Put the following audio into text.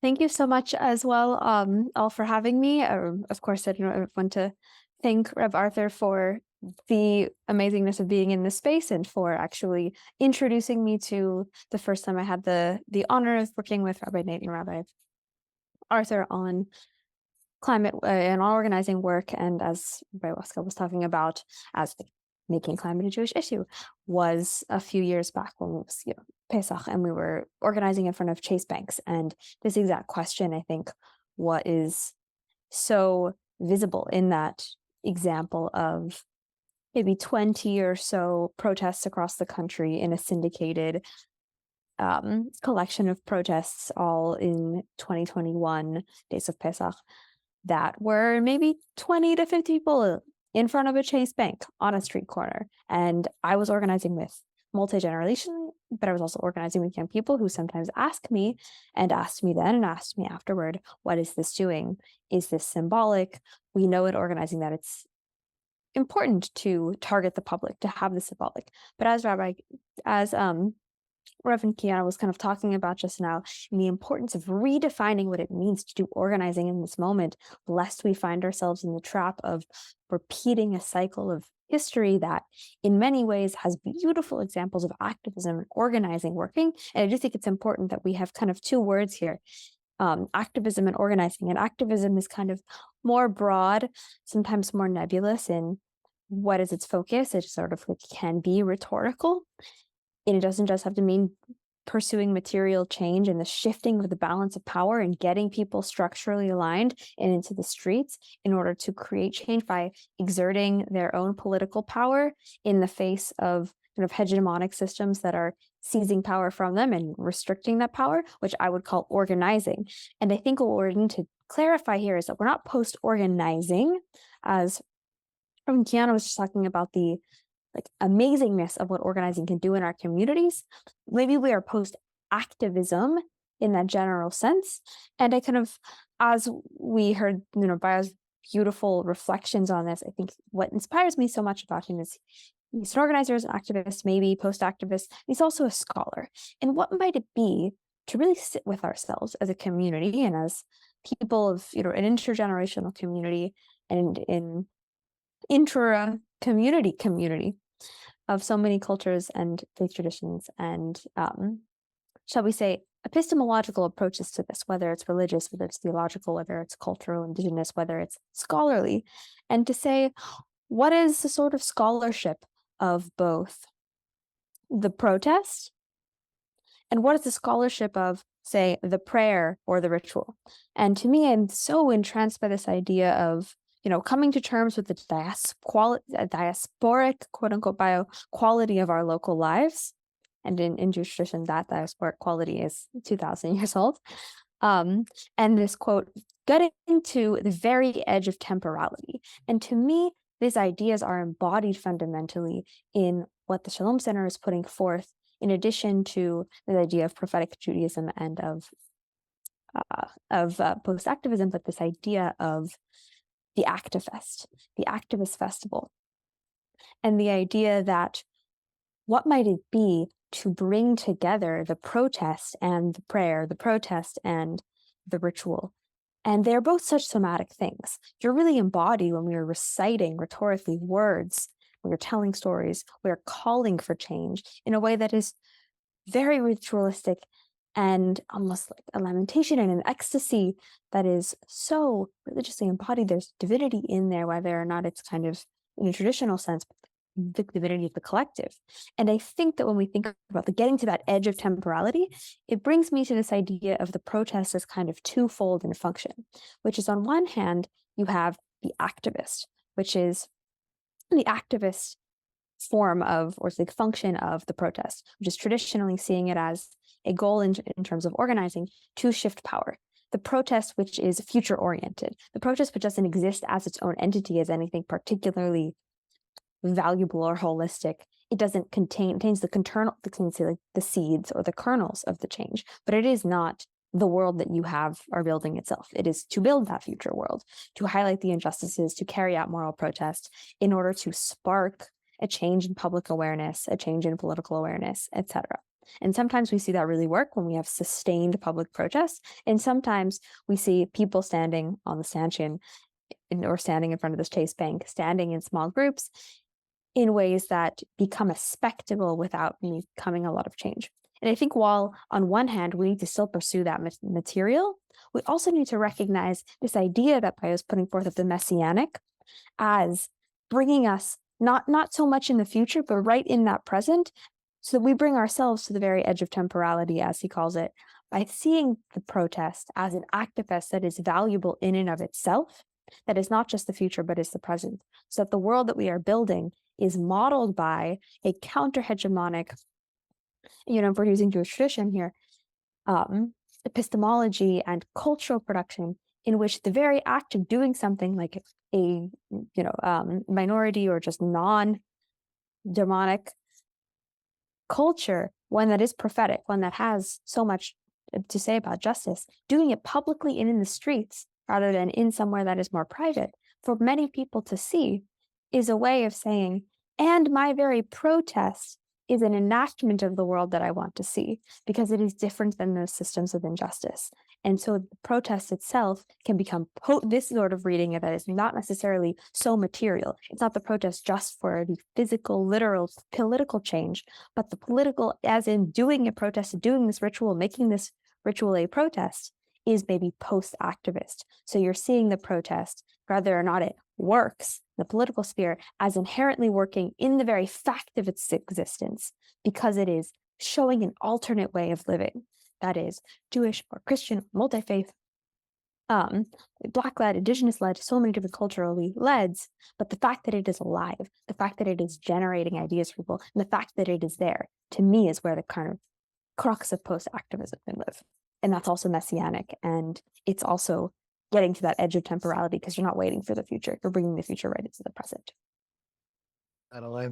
Thank you so much as well, all for having me. Of course, I want to thank Rev Arthur for the amazingness of being in this space and for actually introducing me to the first time I had the honor of working with Rabbi Nate and Rabbi Arthur on climate and on organizing work. And as Rabbi Waska was talking about, as making climate a Jewish issue, was a few years back when it was Pesach, and we were organizing in front of Chase Banks. And this exact question, I think, what is so visible in that example of maybe 20 or so protests across the country in a syndicated collection of protests, all in 2021, Days of Pesach, that were maybe 20 to 50 people in front of a Chase Bank on a street corner. And I was organizing with multi-generation, but I was also organizing with young people who sometimes ask me and asked me then and asked me afterward, what is this doing? Is this symbolic? We know in organizing that it's important to target the public, to have the symbolic. But as Reverend Kiana was kind of talking about just now, the importance of redefining what it means to do organizing in this moment, lest we find ourselves in the trap of repeating a cycle of history that in many ways has beautiful examples of activism and organizing working. And I do think it's important that we have kind of two words here, activism and organizing. And activism is kind of more broad, sometimes more nebulous in what is its focus. It sort of can be rhetorical. And it doesn't just have to mean pursuing material change and the shifting of the balance of power and getting people structurally aligned and into the streets in order to create change by exerting their own political power in the face of kind of hegemonic systems that are seizing power from them and restricting that power, which I would call organizing. And I think what we're going to clarify here is that we're not post-organizing, as Kiana was just talking about the amazingness of what organizing can do in our communities. Maybe we are post-activism in that general sense. And I kind of, as we heard, Baya's beautiful reflections on this, I think what inspires me so much about him is he's an organizer, an activist, maybe post-activist. He's also a scholar. And what might it be to really sit with ourselves as a community and as people of, an intergenerational community and in intra-community of so many cultures and faith traditions and, shall we say, epistemological approaches to this, whether it's religious, whether it's theological, whether it's cultural, indigenous, whether it's scholarly, and to say, what is the sort of scholarship of both the protest and what is the scholarship of, say, the prayer or the ritual? And to me, I'm so entranced by this idea of coming to terms with the diasporic, quote unquote, quality of our local lives. And in Jewish tradition, that diasporic quality is 2,000 years old. And this quote, getting to the very edge of temporality. And to me, these ideas are embodied fundamentally in what the Shalom Center is putting forth, in addition to the idea of prophetic Judaism and of post-activism, but this idea of the activist festival, and the idea that what might it be to bring together the protest and the prayer, the protest and the ritual. And they're both such somatic things. You're really embodied when we are reciting rhetorically words, when we're telling stories, we're calling for change in a way that is very ritualistic and almost like a lamentation and an ecstasy that is so religiously embodied. There's divinity in there, whether or not it's kind of in a traditional sense, the divinity of the collective. And I think that when we think about the getting to that edge of temporality, it brings me to this idea of the protest as kind of twofold in function, which is on one hand, you have the activist, which is the activist form of, or the function of the protest, which is traditionally seeing it as a goal in terms of organizing to shift power. The protest, which is future oriented, the protest which doesn't exist as its own entity as anything particularly valuable or holistic. It doesn't contains the seeds or the kernels of the change, but it is not the world that you are building itself. It is to build that future world, to highlight the injustices, to carry out moral protest in order to spark a change in public awareness, a change in political awareness, etc. And sometimes we see that really work when we have sustained public protests. And sometimes we see people standing on the stanchion or standing in front of this Chase Bank, standing in small groups in ways that become a spectacle without becoming a lot of change. And I think while on one hand, we need to still pursue that material, we also need to recognize this idea that Pio is putting forth of the messianic as bringing us not so much in the future, but right in that present, so that we bring ourselves to the very edge of temporality, as he calls it, by seeing the protest as an activist that is valuable in and of itself, that is not just the future, but is the present. So that the world that we are building is modeled by a counter-hegemonic, if we're using Jewish tradition here, epistemology and cultural production in which the very act of doing something like a minority or just non-demonic culture, one that is prophetic, one that has so much to say about justice, doing it publicly and in the streets rather than in somewhere that is more private, for many people to see, is a way of saying, and my very protest is an enactment of the world that I want to see, because it is different than those systems of injustice. And so the protest itself can become this sort of reading that is not necessarily so material. It's not the protest just for the physical, literal, political change, but the political, as in doing a protest, doing this ritual, making this ritual a protest, is maybe post-activist. So you're seeing the protest, whether or not it works, the political sphere, as inherently working in the very fact of its existence, because it is showing an alternate way of living that is Jewish or Christian, multi-faith, Black-led, Indigenous-led, so many different culturally leds, but the fact that it is alive, the fact that it is generating ideas for people, and the fact that it is there, to me, is where the kind of crux of post-activism can live. And that's also messianic, and it's also getting to that edge of temporality because you're not waiting for the future, you're bringing the future right into the present. Madeline.